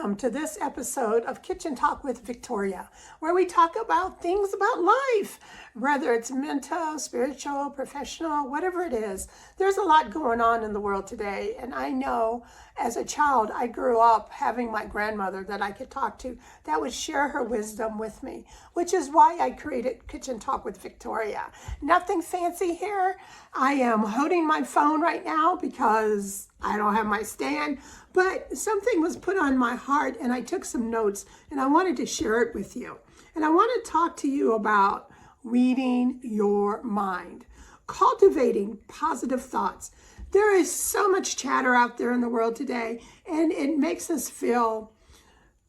welcome to this episode of Kitchen Talk with Victoria, where we talk about things about life, whether it's mental, spiritual, professional, whatever it is. There's a lot going on in the world today, and I know as a child, I grew up having my grandmother that I could talk to that would share her wisdom with me, which is why I created Kitchen Talk with Victoria. Nothing fancy here. I am holding my phone right now because I don't have my stand, but something was put on my heart and I took some notes and I wanted to share it with you. And I want to talk to you about reading your mind, cultivating positive thoughts. There is so much chatter out there in the world today, and it makes us feel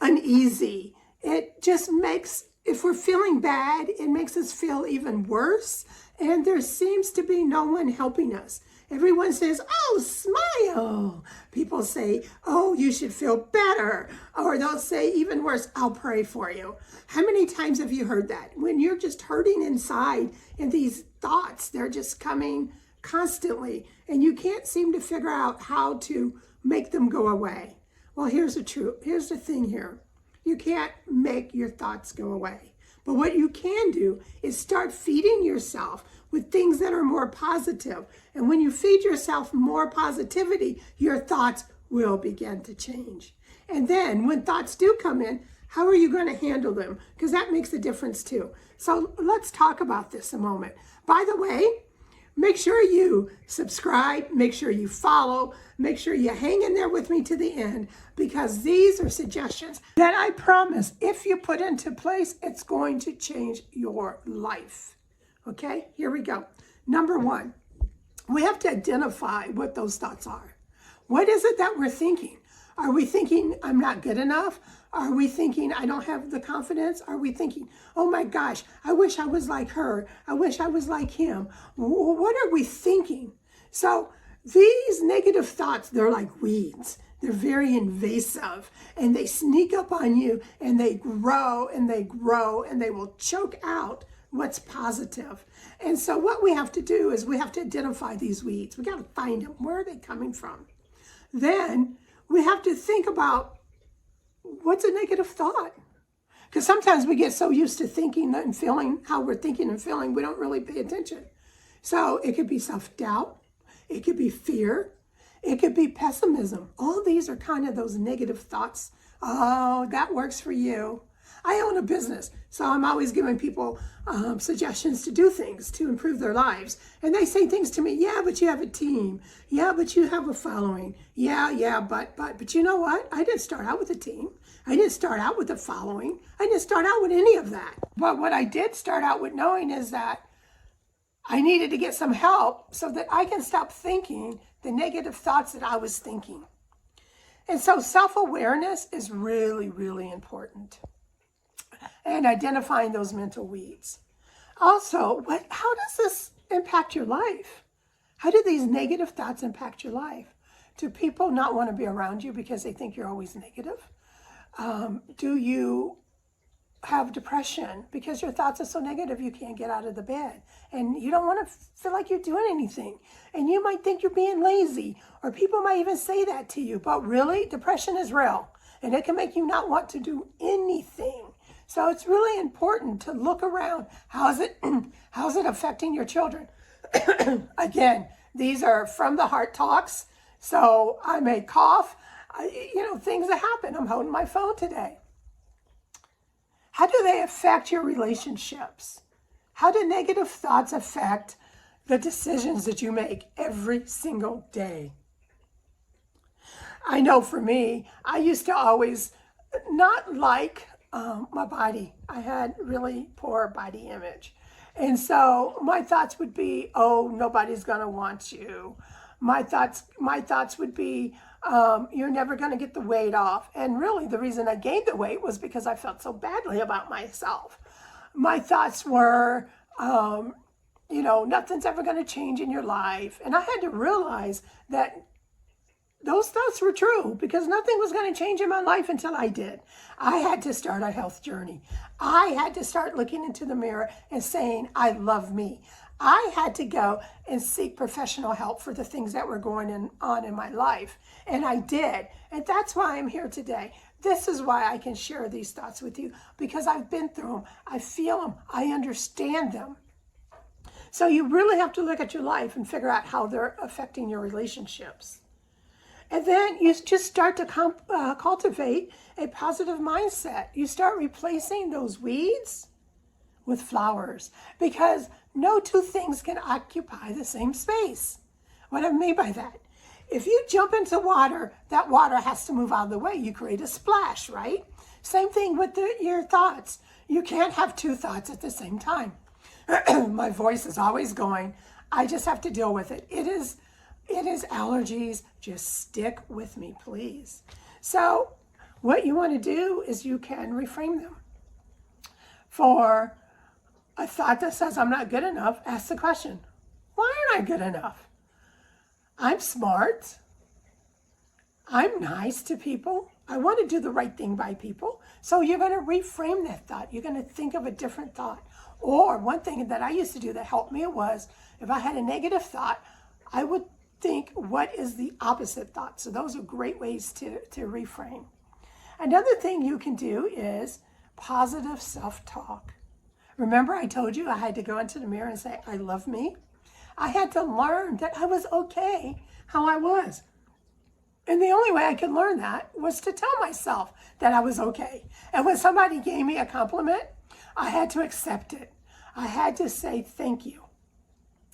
uneasy. It just makes, if we're feeling bad, it makes us feel even worse. And there seems to be no one helping us. Everyone says, oh, smile. People say, oh, you should feel better. Or they'll say, even worse, I'll pray for you. How many times have you heard that? When you're just hurting inside and these thoughts, they're just coming constantly and you can't seem to figure out how to make them go away. Well, here's the thing here. You can't make your thoughts go away. But what you can do is start feeding yourself with things that are more positive. And when you feed yourself more positivity, your thoughts will begin to change. And then when thoughts do come in, how are you going to handle them? Because that makes a difference too. So let's talk about this a moment. By the way, make sure you subscribe, make sure you follow, make sure you hang in there with me to the end, because these are suggestions that I promise if you put into place, it's going to change your life. Okay, here we go. Number one, we have to identify what those thoughts are. What is it that we're thinking? Are we thinking I'm not good enough? Are we thinking I don't have the confidence? Are we thinking, oh my gosh, I wish I was like her. I wish I was like him. What are we thinking? So these negative thoughts, they're like weeds. They're very invasive and they sneak up on you and they grow and they grow and they will choke out what's positive. And so what we have to do is we have to identify these weeds. We got to find them. Where are they coming from? Then we have to think about what's a negative thought? Because sometimes we get so used to thinking and feeling how we're thinking and feeling, we don't really pay attention. So it could be self-doubt. It could be fear. It could be pessimism. All these are kind of those negative thoughts. Oh, that works for you. I own a business, so I'm always giving people suggestions to do things to improve their lives. And they say things to me, yeah, but you have a team. Yeah, but you have a following. Yeah, but you know what? I didn't start out with a team. I didn't start out with a following. I didn't start out with any of that. But what I did start out with knowing is that I needed to get some help so that I can stop thinking the negative thoughts that I was thinking. And so self-awareness is really, really important. And identifying those mental weeds. Also, how does this impact your life? How do these negative thoughts impact your life? Do people not want to be around you because they think you're always negative? Do you have depression because your thoughts are so negative you can't get out of the bed and you don't want to feel like you're doing anything? And you might think you're being lazy, or people might even say that to you. But really, depression is real and it can make you not want to do anything. So it's really important to look around. How's it affecting your children? Again, these are from the heart talks. So I may cough, things that happen. I'm holding my phone today. How do they affect your relationships? How do negative thoughts affect the decisions that you make every single day? I know for me, I used to always not like my body. I had really poor body image. And so my thoughts would be, oh, nobody's going to want you. My thoughts would be, you're never going to get the weight off. And really the reason I gained the weight was because I felt so badly about myself. My thoughts were, nothing's ever going to change in your life. And I had to realize that those thoughts were true because nothing was going to change in my life until I did. I had to start a health journey. I had to start looking into the mirror and saying, I love me. I had to go and seek professional help for the things that were going on in my life. And I did. And that's why I'm here today. This is why I can share these thoughts with you, because I've been through them. I feel them. I understand them. So you really have to look at your life and figure out how they're affecting your relationships. And then you just start to cultivate a positive mindset. You start replacing those weeds with flowers, because no two things can occupy the same space. What do I mean by that? If you jump into water, that water has to move out of the way. You create a splash, right? Same thing with your thoughts. You can't have two thoughts at the same time. My voice is always going. I just have to deal with it. It is allergies. Just stick with me, please. So what you want to do is you can reframe them. For a thought that says I'm not good enough, ask the question, why aren't I good enough? I'm smart. I'm nice to people. I want to do the right thing by people. So you're going to reframe that thought. You're going to think of a different thought. Or one thing that I used to do that helped me was, if I had a negative thought, I would think, what is the opposite thought? So those are great ways to reframe. Another thing you can do is positive self-talk. Remember I told you I had to go into the mirror and say, I love me? I had to learn that I was okay how I was. And the only way I could learn that was to tell myself that I was okay. And when somebody gave me a compliment, I had to accept it. I had to say thank you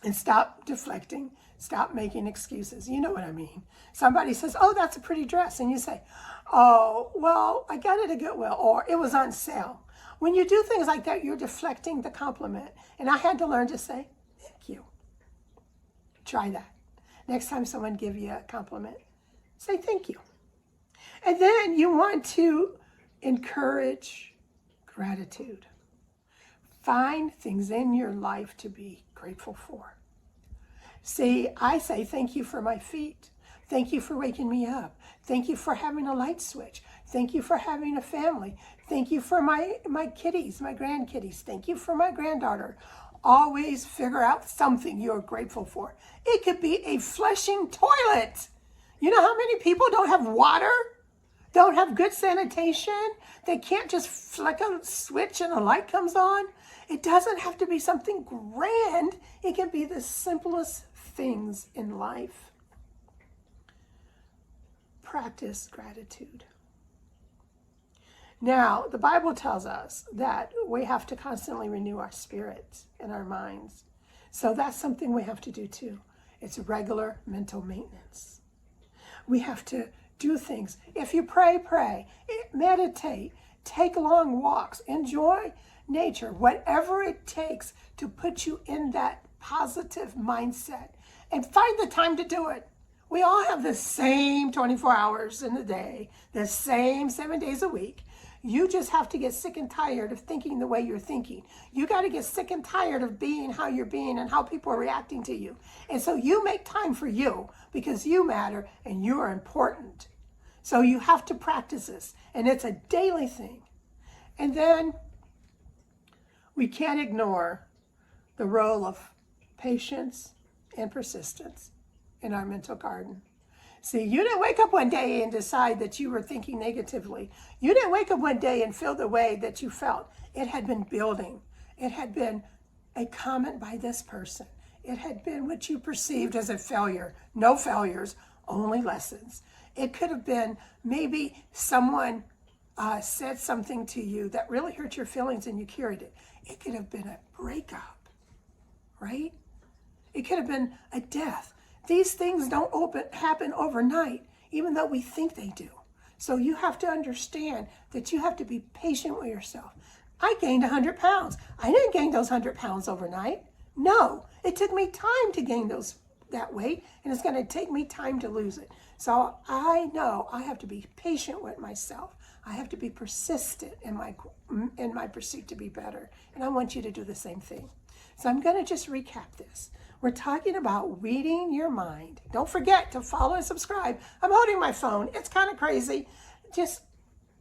and stop deflecting, stop making excuses. You know what I mean. Somebody says, oh, that's a pretty dress. And you say, oh, well, I got it at Goodwill, or it was on sale. When you do things like that, you're deflecting the compliment. And I had to learn to say thank you. Try that. Next time someone gives you a compliment, say thank you. And then you want to encourage gratitude. Find things in your life to be grateful for. See, I say thank you for my feet. Thank you for waking me up. Thank you for having a light switch. Thank you for having a family. Thank you for my kitties, my grandkitties. Thank you for my granddaughter. Always figure out something you're grateful for. It could be a flushing toilet. You know how many people don't have water? Don't have good sanitation? They can't just flick a switch and a light comes on? It doesn't have to be something grand. It can be the simplest things in life. Practice gratitude. Now, the Bible tells us that we have to constantly renew our spirits and our minds. So that's something we have to do too. It's regular mental maintenance. We have to do things. If you pray, pray. Meditate. Take long walks. Enjoy nature. Whatever it takes to put you in that positive mindset. And find the time to do it. We all have the same 24 hours in the day, the same 7 days a week. You just have to get sick and tired of thinking the way you're thinking. You got to get sick and tired of being how you're being and how people are reacting to you. And so you make time for you, because you matter and you are important. So you have to practice this, and it's a daily thing. And then we can't ignore the role of patience and persistence in our mental garden. See, you didn't wake up one day and decide that you were thinking negatively. You didn't wake up one day and feel the way that you felt. It had been building. It had been a comment by this person. It had been what you perceived as a failure. No failures, only lessons. It could have been maybe someone said something to you that really hurt your feelings and you carried it. It could have been a breakup, right? It could have been a death. These things don't happen overnight, even though we think they do. So you have to understand that you have to be patient with yourself. I gained 100 pounds. I didn't gain those 100 pounds overnight. No, it took me time to gain that weight, and it's going to take me time to lose it. So I know I have to be patient with myself. I have to be persistent in my pursuit to be better. And I want you to do the same thing. So I'm going to just recap this. We're talking about reading your mind. Don't forget to follow and subscribe. I'm holding my phone. It's kind of crazy. Just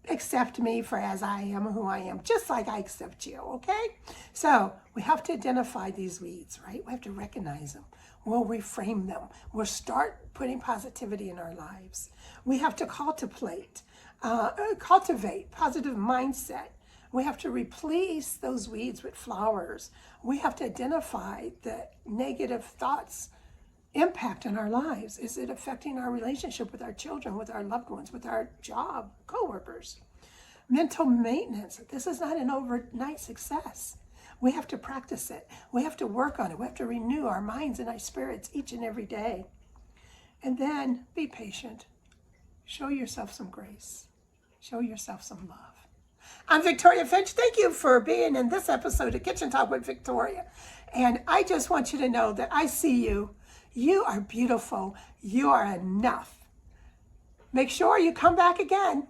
accept me for as I am, who I am, just like I accept you, okay? So we have to identify these weeds, right? We have to recognize them. We'll reframe them. We'll start putting positivity in our lives. We have to cultivate. Cultivate positive mindset. We have to replace those weeds with flowers. We have to identify the negative thoughts impact in our lives. Is it affecting our relationship with our children, with our loved ones, with our job, coworkers? Mental maintenance. This is not an overnight success. We have to practice it. We have to work on it. We have to renew our minds and our spirits each and every day. And then be patient. Show yourself some grace. Show yourself some love. I'm Victoria Finch. Thank you for being in this episode of Kitchen Talk with Victoria. And I just want you to know that I see you. You are beautiful. You are enough. Make sure you come back again.